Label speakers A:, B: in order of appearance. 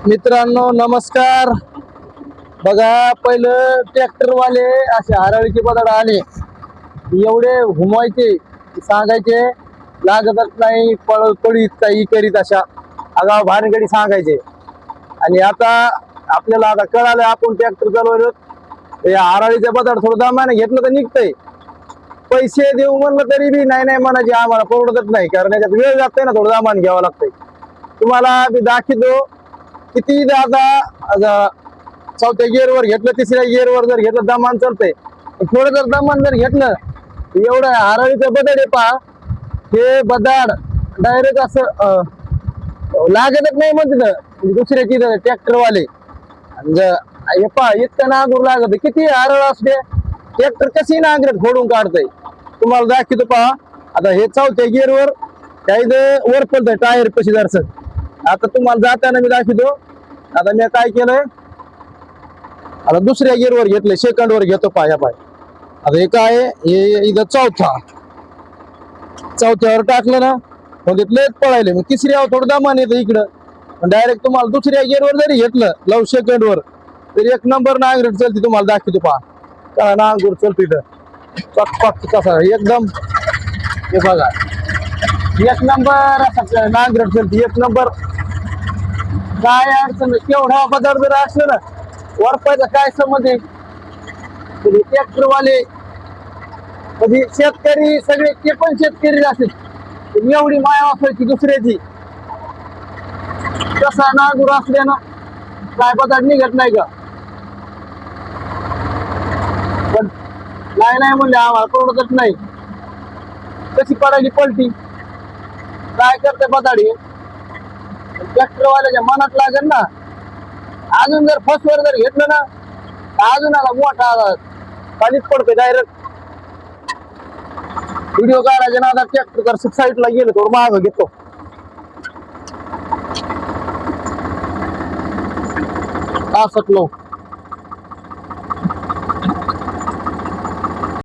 A: मित्रांनो नमस्कार. बघा पहिलं ट्रॅक्टरवाले असे हराळीचे पदार्थ आले एवढे घुमवायचे सांगायचे लागतच नाही पळीत काही करीत अशा आगाव भानगडी सांगायचे. आणि आता आपल्याला आता कळालं आपण ट्रॅक्टर चालवलं हराळीचे पदार्थ थोडं दामाने घेतलं तर निघतंय. पैसे देऊ म्हणलं तरी बी नाही म्हणायचे आम्हाला परवडतच नाही कारण याच्यात वेळ जातोय ना थोडं दामान घ्यावं लागतंय. तुम्हाला मी दाखवतो किती दादा चौथ्या गिअरवर घेतलं तिसऱ्या गिअरवर जर घेतलं दमान चालतंय. थोडं जर दमान जर घेतलं एवढं हराळीचं बदाड आहे पहा हे बदाड डायरेक्ट असं लागतच नाही म्हणते दुसऱ्याची ट्रॅक्टरवाले हे पहा इतकं नांगूर लागत किती हरळ असते ट्रॅक्टर कशी नांगरट फोडून काढतंय. तुम्हाला दाखवतो पहा आता हे चौथ्या गिअरवर काही वर पडतंय टायर कशी जरसं. आता तुम्हाला जाताना मी दाखवतो. आता मी काय केलंय आता दुसऱ्या गिअरवर घेतलंय सेकंड वर घेतो पाया पाय. आता हे काय हे इथं चौथ्यावर टाकलं ना म्हणजे लयच पळायले मग तिसऱ्यावर थोडं दामान येतं इकडं डायरेक्ट तुम्हाला दुसऱ्या गिअरवर जरी घेतलं लव सेकंड वर तरी एक नंबर नांगरट चलते. तुम्हाला दाखवतो पहा का नांगूर चलतो इथं चकपक कसा एकदम हे बघा एक नंबर असा नांगरट चलते एक नंबर. काय अडचण केवढा पदार्थ जर असलं ना वरपायचा काय संबंध आहे. ट्रॅक्टरवाले म्हणजे शेतकरी सगळे ते पण शेतकरी असतील एवढी माया असायची दुसऱ्याची कसा नांगूर असल्यानं काय पदार्थ निघत नाही का. पण नाही म्हणले आम्हाला परवडतच नाही. कशी पडायची पलटी काय करते पदाडी ट्रॅक्टरवाल्याच्या मनात लागेल ना. अजून जर फसवर जर घेतलं ना अजून आला मोठा खालीच पडतोय डायरेक्ट. व्हिडिओ काढायच्या ना ट्रॅक्टर कर साईडला गेलं थोडं माग घेतो. असं